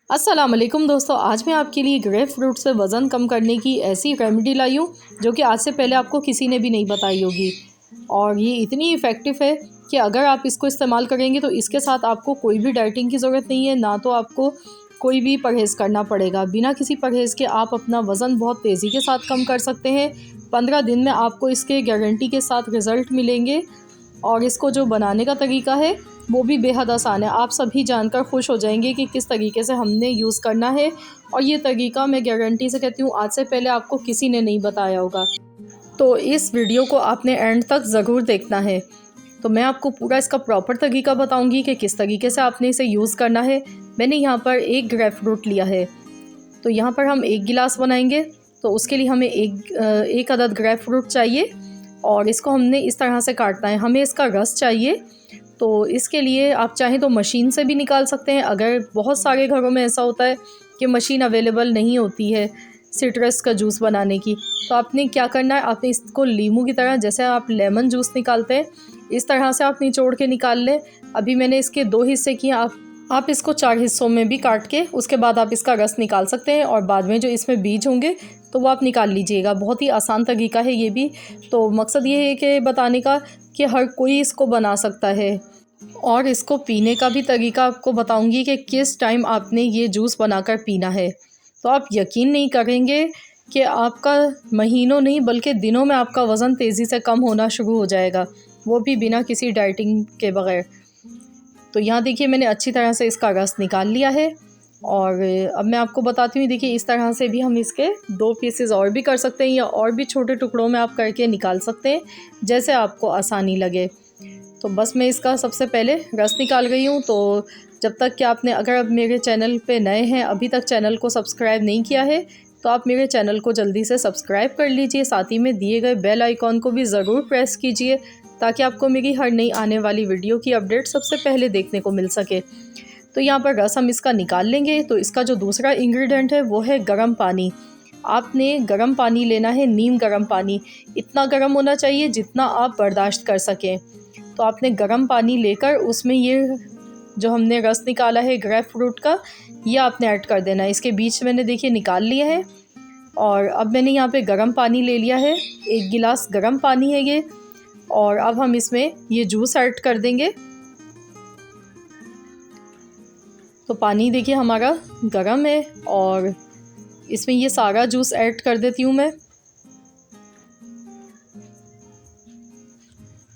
अस्सलाम वालेकुम दोस्तों, आज मैं आपके लिए ग्रेप फ्रूट से वज़न कम करने की ऐसी रेमेडी लाई हूँ जो कि आज से पहले आपको किसी ने भी नहीं बताई होगी। और ये इतनी इफ़ेक्टिव है कि अगर आप इसको इस्तेमाल करेंगे तो इसके साथ आपको कोई भी डाइटिंग की ज़रूरत नहीं है, ना तो आपको कोई भी परहेज़ करना पड़ेगा। बिना किसी परहेज़ के आप अपना वज़न बहुत तेज़ी के साथ कम कर सकते हैं। 15 दिन में आपको इसके गारंटी के साथ रिज़ल्ट मिलेंगे। और इसको जो बनाने का तरीका है वो भी बेहद आसान है। आप सभी जानकर खुश हो जाएंगे कि किस तरीके से हमने यूज़ करना है। और ये तरीका मैं गारंटी से कहती हूँ आज से पहले आपको किसी ने नहीं बताया होगा। तो इस वीडियो को आपने एंड तक ज़रूर देखना है। तो मैं आपको पूरा इसका प्रॉपर तरीका बताऊंगी कि किस तरीके से आपने इसे यूज़ करना है। मैंने यहाँ पर एक ग्रेप फ्रूट लिया है, तो यहाँ पर हम 1 गिलास बनाएंगे। तो उसके लिए हमें एक अदद ग्रेप फ्रूट चाहिए और इसको हमने इस तरह से काटना है। हमें इसका रस चाहिए, तो इसके लिए आप चाहें तो मशीन से भी निकाल सकते हैं। अगर बहुत सारे घरों में ऐसा होता है कि मशीन अवेलेबल नहीं होती है सिट्रस का जूस बनाने की, तो आपने क्या करना है, आपने इसको लीमू की तरह, जैसे आप लेमन जूस निकालते हैं इस तरह से आप निचोड़ के निकाल लें। अभी मैंने इसके 2 हिस्से किए, आप इसको 4 हिस्सों में भी काट के उसके बाद आप इसका रस निकाल सकते हैं। और बाद में जो इसमें बीज होंगे तो वो आप निकाल लीजिएगा। बहुत ही आसान तरीका है ये भी। तो मकसद ये है कि बताने का कि हर कोई इसको बना सकता है। और इसको पीने का भी तरीका आपको बताऊंगी कि किस टाइम आपने ये जूस बनाकर पीना है। तो आप यकीन नहीं करेंगे कि आपका महीनों नहीं बल्कि दिनों में आपका वज़न तेज़ी से कम होना शुरू हो जाएगा, वो भी बिना किसी डाइटिंग के बगैर। तो यहाँ देखिए मैंने अच्छी तरह से इसका रस निकाल लिया है। और अब मैं आपको बताती हूँ, देखिए इस तरह से भी हम इसके 2 पीसेस और भी कर सकते हैं या और भी छोटे टुकड़ों में आप करके निकाल सकते हैं, जैसे आपको आसानी लगे। तो बस मैं इसका सबसे पहले रस निकाल गई हूँ। तो जब तक कि आपने, अगर अब मेरे चैनल पे नए हैं, अभी तक चैनल को सब्सक्राइब नहीं किया है, तो आप मेरे चैनल को जल्दी से सब्सक्राइब कर लीजिए। साथ ही में दिए गए बेल आइकॉन को भी ज़रूर प्रेस कीजिए ताकि आपको मेरी हर नई आने वाली वीडियो की अपडेट सबसे पहले देखने को मिल सके। तो यहाँ पर रस हम इसका निकाल लेंगे। तो इसका जो दूसरा इंग्रेडिएंट है वो है गर्म पानी। आपने गर्म पानी लेना है, नीम गर्म पानी। इतना गर्म होना चाहिए जितना आप बर्दाश्त कर सकें। तो आपने गर्म पानी लेकर उसमें ये जो हमने रस निकाला है ग्रेप फ्रूट का, ये आपने ऐड कर देना है। इसके बीच मैंने देखिए निकाल लिया है। और अब मैंने यहाँ पे गर्म पानी ले लिया है, 1 गिलास गर्म पानी है ये। और अब हम इसमें ये जूस ऐड कर देंगे। तो पानी देखिए हमारा गर्म है और इसमें ये सारा जूस ऐड कर देती हूँ मैं।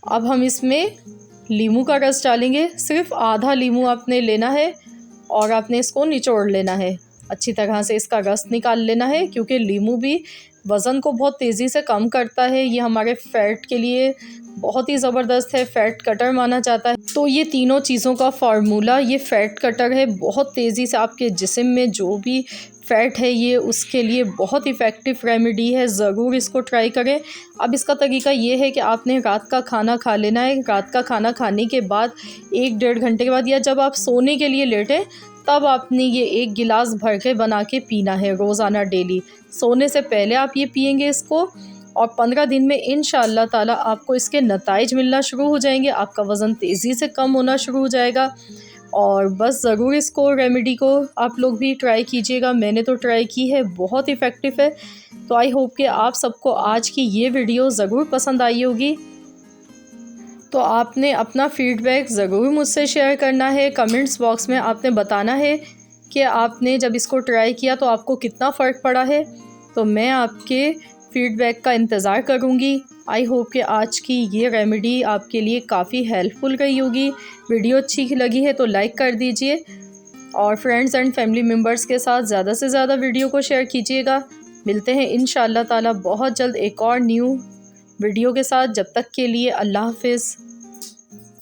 अब हम इसमें लीमू का रस डालेंगे। सिर्फ आधा लीमू आपने लेना है और आपने इसको निचोड़ लेना है, अच्छी तरह से इसका रस निकाल लेना है, क्योंकि लीमू भी वज़न को बहुत तेज़ी से कम करता है। ये हमारे फ़ैट के लिए बहुत ही ज़बरदस्त है, फ़ैट कटर माना जाता है। तो ये तीनों चीज़ों का फार्मूला ये फ़ैट कटर है। बहुत तेज़ी से आपके जिस्म में जो भी फ़ैट है ये उसके लिए बहुत इफ़ेक्टिव रेमेडी है। ज़रूर इसको ट्राई करें। अब इसका तरीका ये है कि आपने रात का खाना खा लेना है। रात का खाना खाने के बाद 1-1.5 घंटे के बाद या जब आप सोने के लिए लेटें तब आपने ये 1 गिलास भर के बना के पीना है रोज़ाना डेली। सोने से पहले आप ये पिएंगे इसको और 15 दिन में इंशाअल्लाह ताला आपको इसके नताइज मिलना शुरू हो जाएंगे। आपका वज़न तेज़ी से कम होना शुरू हो जाएगा। और बस ज़रूर इसको रेमेडी को आप लोग भी ट्राई कीजिएगा। मैंने तो ट्राई की है, बहुत इफ़ेक्टिव है। तो आई होप कि आप सबको आज की ये वीडियो ज़रूर पसंद आई होगी। तो आपने अपना फ़ीडबैक ज़रूर मुझसे शेयर करना है। कमेंट्स बॉक्स में आपने बताना है कि आपने जब इसको ट्राई किया तो आपको कितना फ़र्क पड़ा है। तो मैं आपके फ़ीडबैक का इंतज़ार करूँगी। आई होप कि आज की ये रेमेडी आपके लिए काफ़ी हेल्पफुल रही होगी। वीडियो अच्छी लगी है तो लाइक कर दीजिए और फ्रेंड्स एंड फैमिली मेम्बर्स के साथ ज़्यादा से ज़्यादा वीडियो को शेयर कीजिएगा। मिलते हैं इंशाअल्लाह ताला बहुत जल्द एक और न्यू वीडियो के साथ। जब तक के लिए अल्लाह हाफ़िज़।